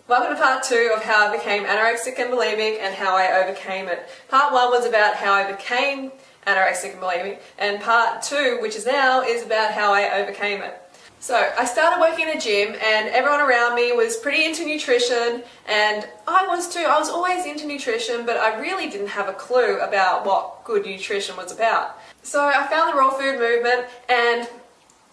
Welcome to part 2 of how I became anorexic and bulimic and how I overcame it. Part 1 was about how I became anorexic and bulimic, and part 2, which is now, is about how I overcame it. So I started working in a gym and everyone around me was pretty into nutrition, and I was too. I was always into nutrition, but I really didn't have a clue about what good nutrition was about. So I found the raw food movement, and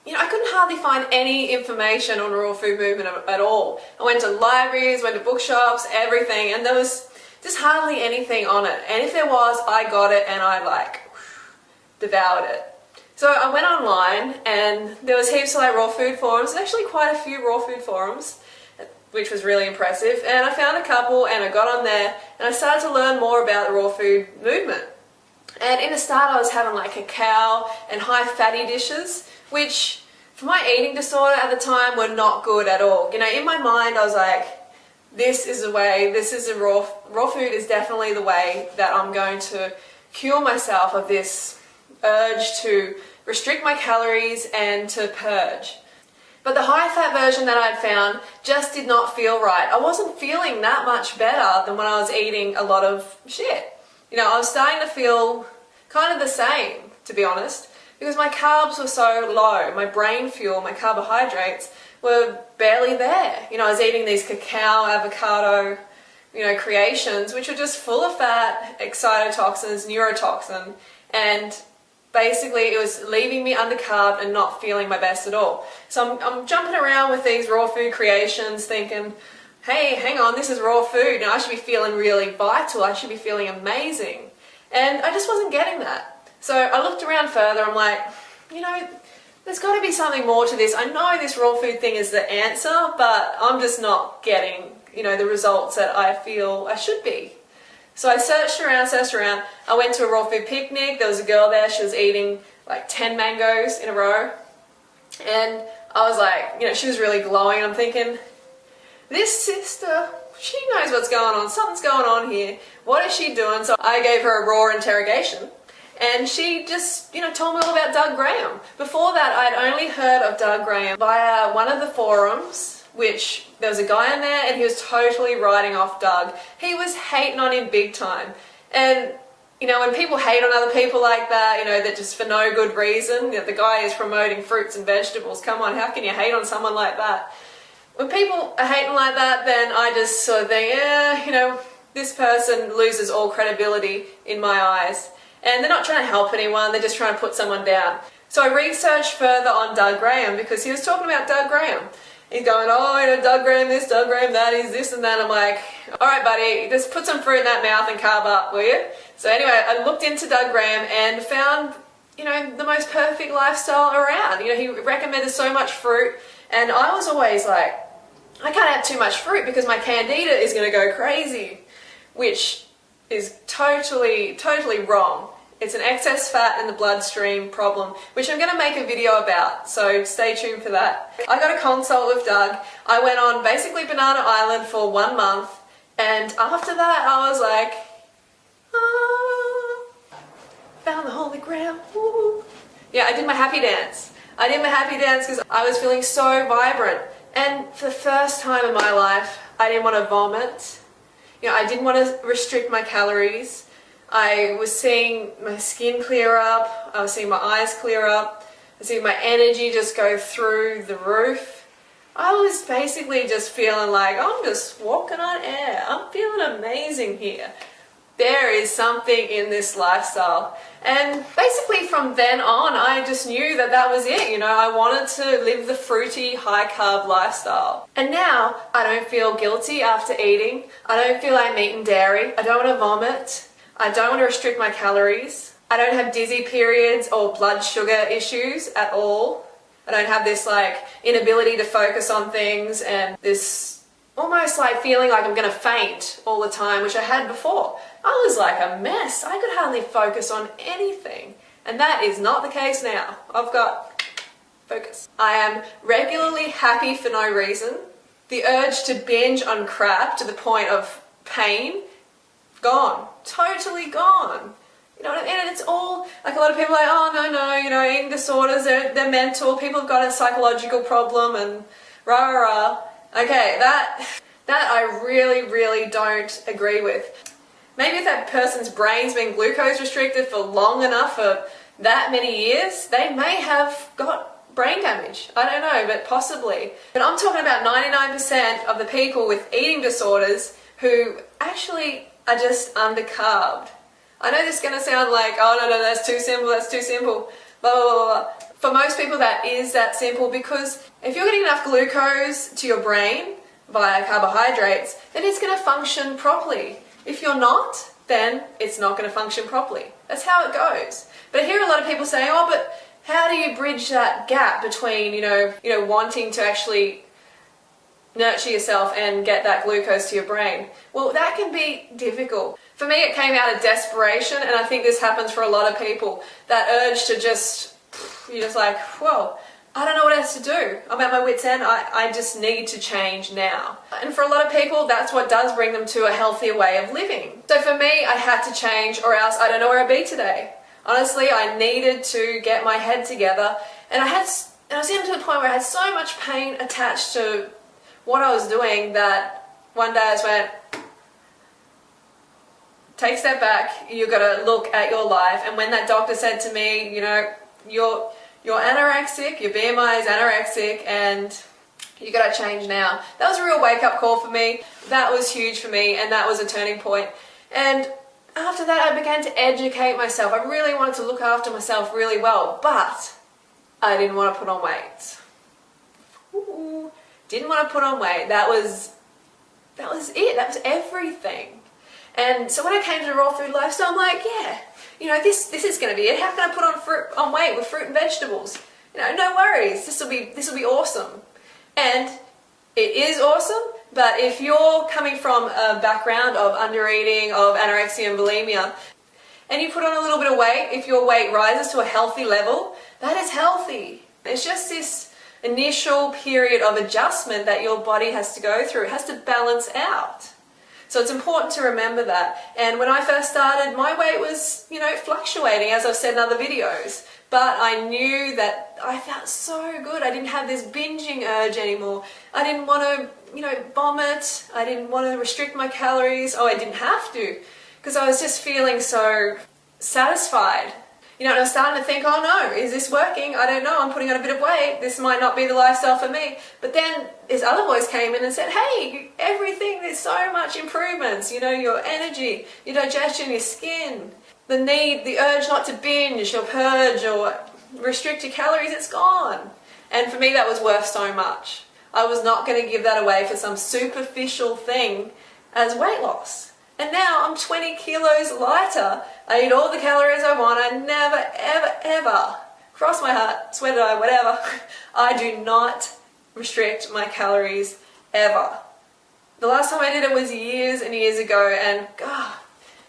I couldn't hardly find any information on the raw food movement at all. I went to libraries, went to bookshops, everything, and there was just hardly anything on it. And if there was, I got it and I devoured it. So I went online and there was heaps of raw food forums, actually quite a few raw food forums, which was really impressive. And I found a couple and I got on there and I started to learn more about the raw food movement. And in the start I was having cacao and high fatty dishes, which for my eating disorder at the time were not good at all. In my mind I was like, this is the way, raw food is definitely the way that I'm going to cure myself of this urge to restrict my calories and to purge. But the high fat version that I'd found just did not feel right. I wasn't feeling that much better than when I was eating a lot of shit. I was starting to feel kind of the same, to be honest, because my carbs were so low. My brain fuel, my carbohydrates were barely there. I was eating these cacao, avocado, creations, which were just full of fat, excitotoxins, neurotoxin, and basically it was leaving me undercarbed and not feeling my best at all. So I'm jumping around with these raw food creations thinking, hey, hang on, this is raw food, and I should be feeling really vital, I should be feeling amazing. And I just wasn't getting that. So I looked around further, I'm like, there's got to be something more to this. I know this raw food thing is the answer, but I'm just not getting, the results that I feel I should be. So I searched around, I went to a raw food picnic, there was a girl there, she was eating 10 mangoes in a row, and I was like, she was really glowing, I'm thinking, this sister, she knows what's going on, something's going on here, what is she doing? So I gave her a raw interrogation, and she just, told me all about Doug Graham. Before that, I'd only heard of Doug Graham via one of the forums, which there was a guy in there and he was totally writing off Doug. He was hating on him big time. And, when people hate on other people like that, that just for no good reason, the guy is promoting fruits and vegetables, come on, how can you hate on someone like that? When people are hating like that, then I just sort of think, this person loses all credibility in my eyes. And they're not trying to help anyone, they're just trying to put someone down. So I researched further on Doug Graham because he was talking about Doug Graham. He's going, Doug Graham this, Doug Graham that, he's this and that. I'm like, alright buddy, just put some fruit in that mouth and carb up, will you? So anyway, I looked into Doug Graham and found, the most perfect lifestyle around. He recommended so much fruit, and I was always like, I can't have too much fruit because my candida is going to go crazy, which is totally wrong. It's an excess fat in the bloodstream problem, which I'm going to make a video about, so stay tuned for that. I got a consult with Doug. I went on basically Banana Island for 1 month, and after that I was like, found the holy grail, woo. Yeah, I did my happy dance. I did my happy dance because I was feeling so vibrant, and for the first time in my life, I didn't want to vomit. I didn't want to restrict my calories. I was seeing my skin clear up, I was seeing my eyes clear up, I was seeing my energy just go through the roof. I was basically just feeling like I'm just walking on air, I'm feeling amazing here. There is something in this lifestyle. And basically from then on I just knew that that was it, I wanted to live the fruity, high carb lifestyle. And now I don't feel guilty after eating, I don't feel like I'm eating dairy, I don't want to vomit. I don't want to restrict my calories. I don't have dizzy periods or blood sugar issues at all. I don't have this inability to focus on things and this almost feeling like I'm going to faint all the time, which I had before. I was like a mess. I could hardly focus on anything. And that is not the case now. I've got focus. I am regularly happy for no reason. The urge to binge on crap to the point of pain, gone. Totally gone. You know what I mean? And it's all, a lot of people are like, oh no, eating disorders, they're mental, people have got a psychological problem and rah rah rah. Okay, that That I really don't agree with. Maybe if that person's brain's been glucose restricted for long enough, for that many years, they may have got brain damage. I don't know, but possibly. But I'm talking about 99% of the people with eating disorders who actually are just undercarbed. I know this is going to sound like, oh no, that's too simple, blah, blah, blah, blah. For most people that is that simple, because if you're getting enough glucose to your brain via carbohydrates, then it's going to function properly. If you're not, then it's not going to function properly. That's how it goes. But I hear a lot of people saying, oh, but how do you bridge that gap between, wanting to actually nurture yourself and get that glucose to your brain? Well, that can be difficult. For me, it came out of desperation, and I think this happens for a lot of people. That urge to you're just like, whoa, I don't know what else to do. I'm at my wit's end. I just need to change now. And for a lot of people, that's what does bring them to a healthier way of living. So for me, I had to change, or else I don't know where I'd be today. Honestly, I needed to get my head together, and I was getting to the point where I had so much pain attached to what I was doing that one day I just went, take a step back, you've got to look at your life. And when that doctor said to me, you're anorexic, your BMI is anorexic, and you got to change now. That was a real wake-up call for me. That was huge for me, and that was a turning point. And after that, I began to educate myself. I really wanted to look after myself really well, but I didn't want to put on weight. Didn't want to put on weight. That was it. That was everything. And so when I came to the raw food lifestyle, I'm like, yeah, this is going to be it. How can I put on weight with fruit and vegetables? No worries. This will be awesome. And it is awesome. But if you're coming from a background of undereating, of anorexia and bulimia, and you put on a little bit of weight, if your weight rises to a healthy level, that is healthy. It's just this initial period of adjustment that your body has to go through. It has to balance out. So it's important to remember that. And when I first started, my weight was, fluctuating, as I've said in other videos. But I knew that I felt so good. I didn't have this binging urge anymore. I didn't want to, vomit. I didn't want to restrict my calories. Oh, I didn't have to, because I was just feeling so satisfied. And I was starting to think, oh no, is this working? I don't know, I'm putting on a bit of weight. This might not be the lifestyle for me. But then this other voice came in and said, hey, everything, there's so much improvements. Your energy, your digestion, your skin, the urge not to binge or purge or restrict your calories, it's gone. And for me, that was worth so much. I was not going to give that away for some superficial thing as weight loss. And now I'm 20 kilos lighter. I eat all the calories I want. I never, ever, cross my heart, swear to God, whatever, I do not restrict my calories ever. The last time I did it was years and years ago, and God,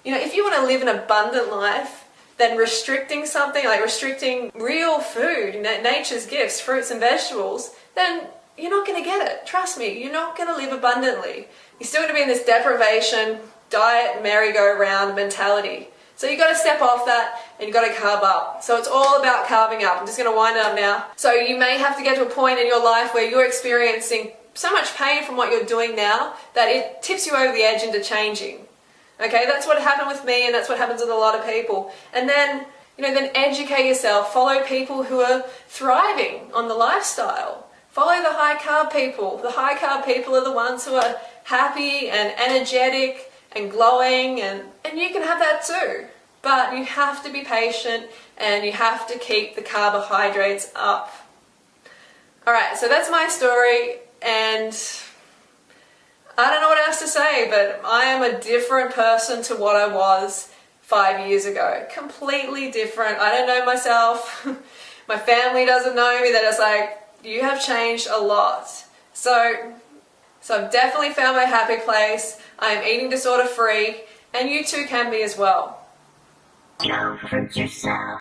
if you want to live an abundant life, then restricting something, like restricting real food, nature's gifts, fruits and vegetables, then you're not going to get it. Trust me, you're not going to live abundantly. You're still going to be in this deprivation, diet, merry-go-round mentality. So you've got to step off that and you've got to carb up. So it's all about carving up. I'm just going to wind it up now. So you may have to get to a point in your life where you're experiencing so much pain from what you're doing now that it tips you over the edge into changing. Okay, that's what happened with me, and that's what happens with a lot of people. And then, then educate yourself. Follow people who are thriving on the lifestyle. Follow the high carb people. The high carb people are the ones who are happy and energetic and glowing, and you can have that too. But you have to be patient and you have to keep the carbohydrates up. Alright, so that's my story, and I don't know what else to say, but I am a different person to what I was 5 years ago. Completely different. I don't know myself. My family doesn't know me. They're just like, you have changed a lot. So I've definitely found my happy place. I am eating disorder free, and you too can be as well. Don't hurt yourself.